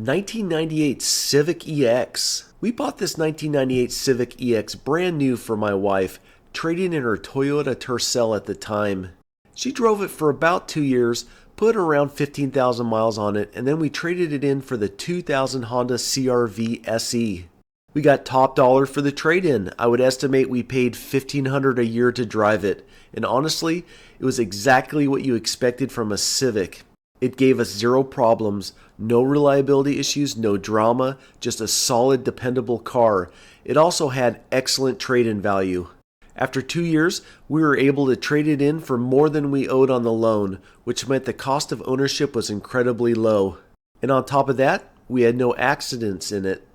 1998 Civic EX. We bought this 1998 Civic EX brand new for my wife, trading in her Toyota Tercel at the time. She drove it for about 2 years, put around 15,000 miles on it, and then we traded it in for the 2000 Honda CR-V SE. We got top dollar for the trade-in. I would estimate we paid $1,500 a year to drive it, and honestly, it was exactly what you expected from a Civic. It gave us zero problems, no reliability issues, no drama, just a solid, dependable car. It also had excellent trade-in value. After 2 years, we were able to trade it in for more than we owed on the loan, which meant the cost of ownership was incredibly low. And on top of that, we had no accidents in it.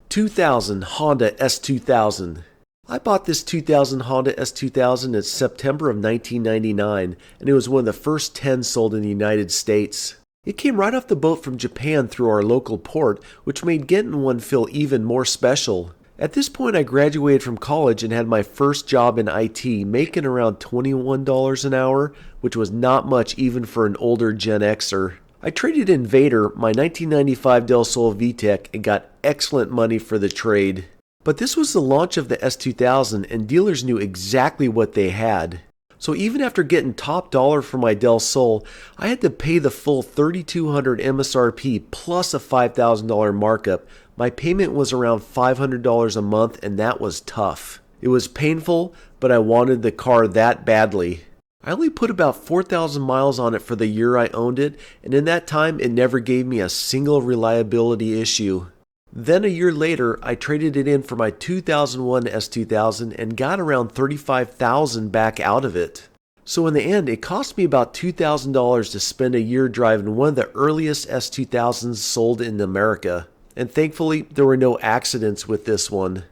2000 Honda S2000. I bought this 2000 Honda S2000 in September of 1999, and it was one of the first 10 sold in the United States. It came right off the boat from Japan through our local port, which made getting one feel even more special. At this point, I graduated from college and had my first job in IT, making around $21 an hour, which was not much even for an older Gen Xer. I traded in Vader, my 1995 Del Sol VTEC, and got excellent money for the trade. But this was the launch of the S2000, and dealers knew exactly what they had. So even after getting top dollar for my Del Sol, I had to pay the full $3,200 MSRP plus a $5,000 markup. My payment was around $500 a month, and that was tough. It was painful, but I wanted the car that badly. I only put about 4,000 miles on it for the year I owned it, and in that time it never gave me a single reliability issue. Then a year later, I traded it in for my 2001 S2000 and got around $35,000 back out of it. So in the end, it cost me about $2,000 to spend a year driving one of the earliest S2000s sold in America. And thankfully, there were no accidents with this one.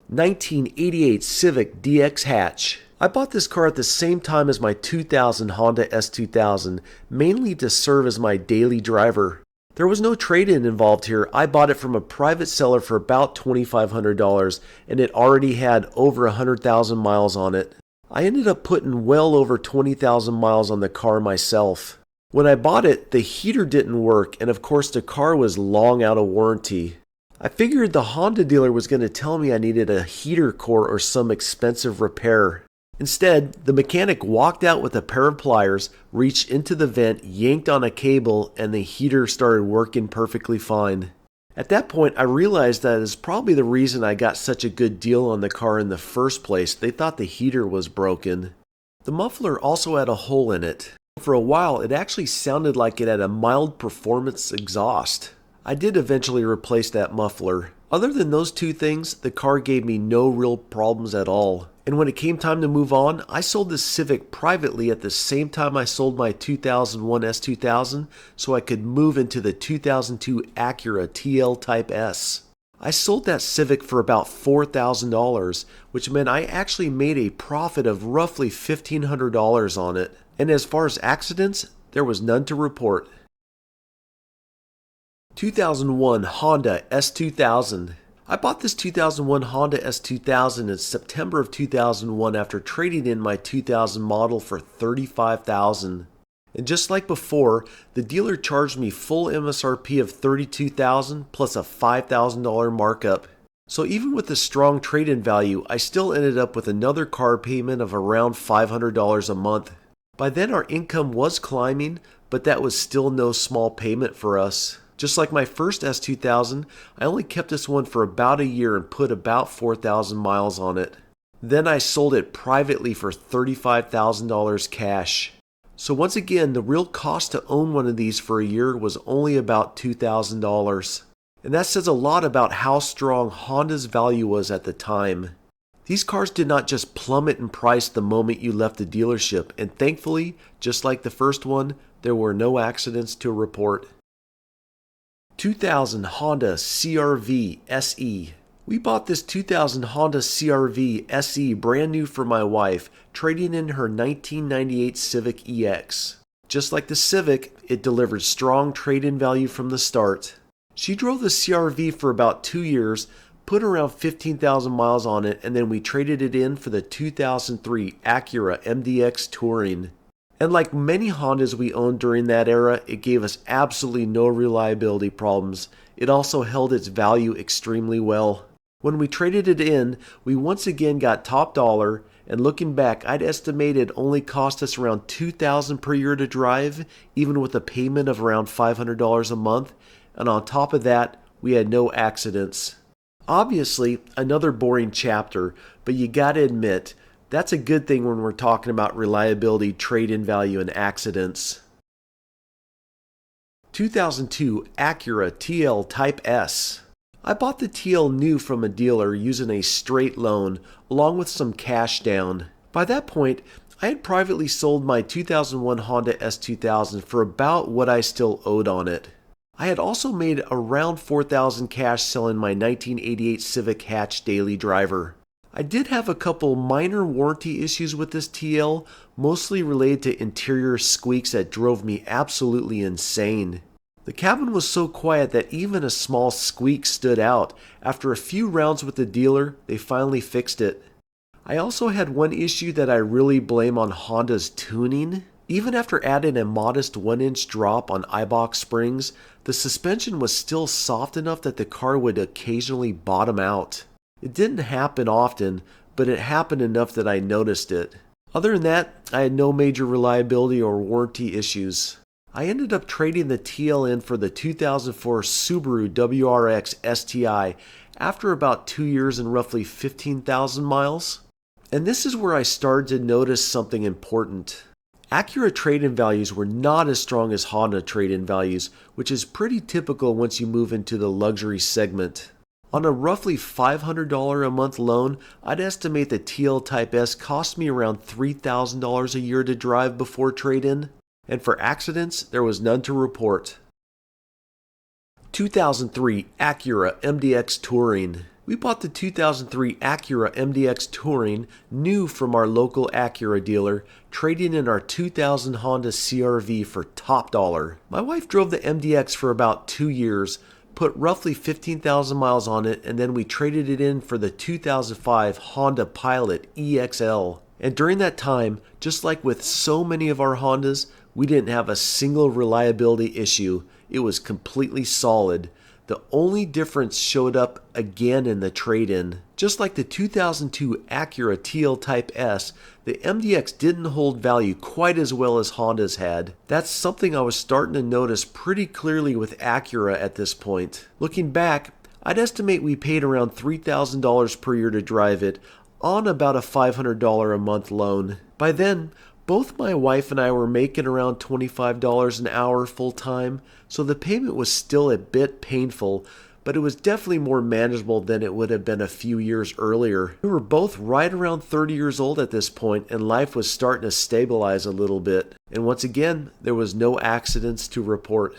1988 Civic DX Hatch. I bought this car at the same time as my 2000 Honda S2000, mainly to serve as my daily driver. There was no trade-in involved here. I bought it from a private seller for about $2,500, and it already had over 100,000 miles on it. I ended up putting well over 20,000 miles on the car myself. When I bought it, the heater didn't work, and of course the car was long out of warranty. I figured the Honda dealer was going to tell me I needed a heater core or some expensive repair. Instead, the mechanic walked out with a pair of pliers, reached into the vent, yanked on a cable, and the heater started working perfectly fine. At that point, I realized that is probably the reason I got such a good deal on the car in the first place. They thought the heater was broken. The muffler also had a hole in it. For a while, it actually sounded like it had a mild performance exhaust. I did eventually replace that muffler. Other than those two things, the car gave me no real problems at all. And when it came time to move on, I sold the Civic privately at the same time I sold my 2001 S2000 so I could move into the 2002 Acura TL Type S. I sold that Civic for about $4,000, which meant I actually made a profit of roughly $1,500 on it. And as far as accidents, there was none to report. 2001 Honda S2000. I bought this 2001 Honda S2000 in September of 2001 after trading in my 2000 model for $35,000. And just like before, the dealer charged me full MSRP of $32,000 plus a $5,000 markup. So even with the strong trade-in value, I still ended up with another car payment of around $500 a month. By then our income was climbing, but that was still no small payment for us. Just like my first S2000, I only kept this one for about a year and put about 4,000 miles on it. Then I sold it privately for $35,000 cash. So once again, the real cost to own one of these for a year was only about $2,000. And that says a lot about how strong Honda's value was at the time. These cars did not just plummet in price the moment you left the dealership, and thankfully, just like the first one, there were no accidents to report. 2000 Honda CR-V SE. We bought this 2000 Honda CR-V SE brand new for my wife, trading in her 1998 Civic EX. Just like the Civic, it delivered strong trade-in value from the start. She drove the CR-V for about 2 years, put around 15,000 miles on it, and then we traded it in for the 2003 Acura MDX Touring. And like many Hondas we owned during that era, it gave us absolutely no reliability problems. It also held its value extremely well. When we traded it in, we once again got top dollar, and looking back, I'd estimate it only cost us around $2,000 per year to drive, even with a payment of around $500 a month, and on top of that, we had no accidents. Obviously, another boring chapter, but you gotta admit, that's a good thing when we're talking about reliability, trade-in value, and accidents. 2002 Acura TL Type S. I bought the TL new from a dealer using a straight loan, along with some cash down. By that point, I had privately sold my 2001 Honda S2000 for about what I still owed on it. I had also made around $4,000 cash selling my 1988 Civic Hatch daily driver. I did have a couple minor warranty issues with this TL, mostly related to interior squeaks that drove me absolutely insane. The cabin was so quiet that even a small squeak stood out. After a few rounds with the dealer, they finally fixed it. I also had one issue that I really blame on Honda's tuning. Even after adding a modest 1-inch drop on Eibach springs, the suspension was still soft enough that the car would occasionally bottom out. It didn't happen often, but it happened enough that I noticed it. Other than that, I had no major reliability or warranty issues. I ended up trading the TL in for the 2004 Subaru WRX STI after about 2 years and roughly 15,000 miles. And this is where I started to notice something important. Acura trade-in values were not as strong as Honda trade-in values, which is pretty typical once you move into the luxury segment. On a roughly $500 a month loan, I'd estimate the TL Type S cost me around $3,000 a year to drive before trade-in, and for accidents, there was none to report. 2003 Acura MDX Touring. We bought the 2003 Acura MDX Touring new from our local Acura dealer, trading in our 2000 Honda CR-V for top dollar. My wife drove the MDX for about 2 years, put roughly 15,000 miles on it, and then we traded it in for the 2005 Honda Pilot EXL. And during that time, just like with so many of our Hondas, we didn't have a single reliability issue. It was completely solid. The only difference showed up again in the trade-in. Just like the 2002 Acura TL Type S, the MDX didn't hold value quite as well as Honda's had. That's something I was starting to notice pretty clearly with Acura at this point. Looking back, I'd estimate we paid around $3,000 per year to drive it on about a $500 a month loan. By then, both my wife and I were making around $25 an hour full time, so the payment was still a bit painful, but it was definitely more manageable than it would have been a few years earlier. We were both right around 30 years old at this point, and life was starting to stabilize a little bit. And once again, there was no accidents to report.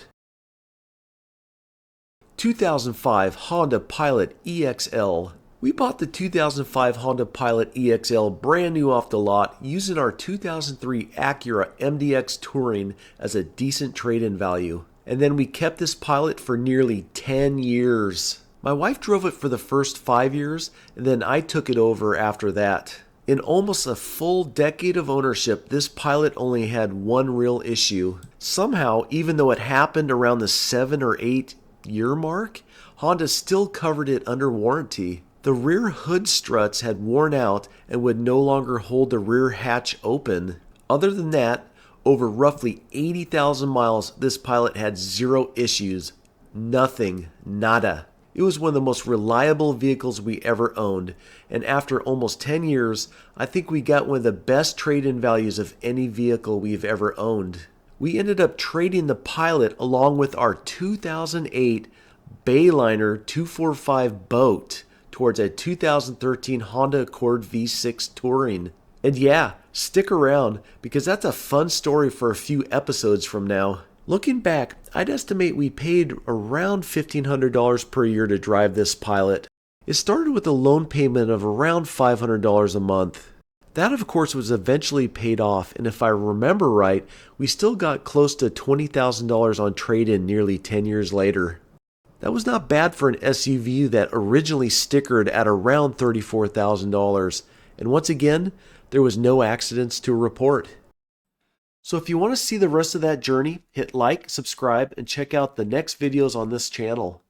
2005 Honda Pilot EXL. We bought the 2005 Honda Pilot EXL brand new off the lot using our 2003 Acura MDX Touring as a decent trade-in value. And then we kept this Pilot for nearly 10 years. My wife drove it for the first 5 years, and then I took it over after that. In almost a full decade of ownership, this Pilot only had one real issue. Somehow, even though it happened around the 7 or 8 year mark, Honda still covered it under warranty. The rear hood struts had worn out and would no longer hold the rear hatch open. Other than that, over roughly 80,000 miles, this Pilot had zero issues. Nothing. Nada. It was one of the most reliable vehicles we ever owned, and after almost 10 years, I think we got one of the best trade-in values of any vehicle we've ever owned. We ended up trading the Pilot along with our 2008 Bayliner 245 boat towards a 2013 Honda Accord V6 Touring. And yeah, stick around because that's a fun story for a few episodes from now. Looking back, I'd estimate we paid around $1,500 per year to drive this Pilot. It started with a loan payment of around $500 a month. That of course was eventually paid off, and if I remember right, we still got close to $20,000 on trade-in nearly 10 years later. That was not bad for an SUV that originally stickered at around $34,000, and once again, there was no accidents to report. So if you want to see the rest of that journey, hit like, subscribe, and check out the next videos on this channel.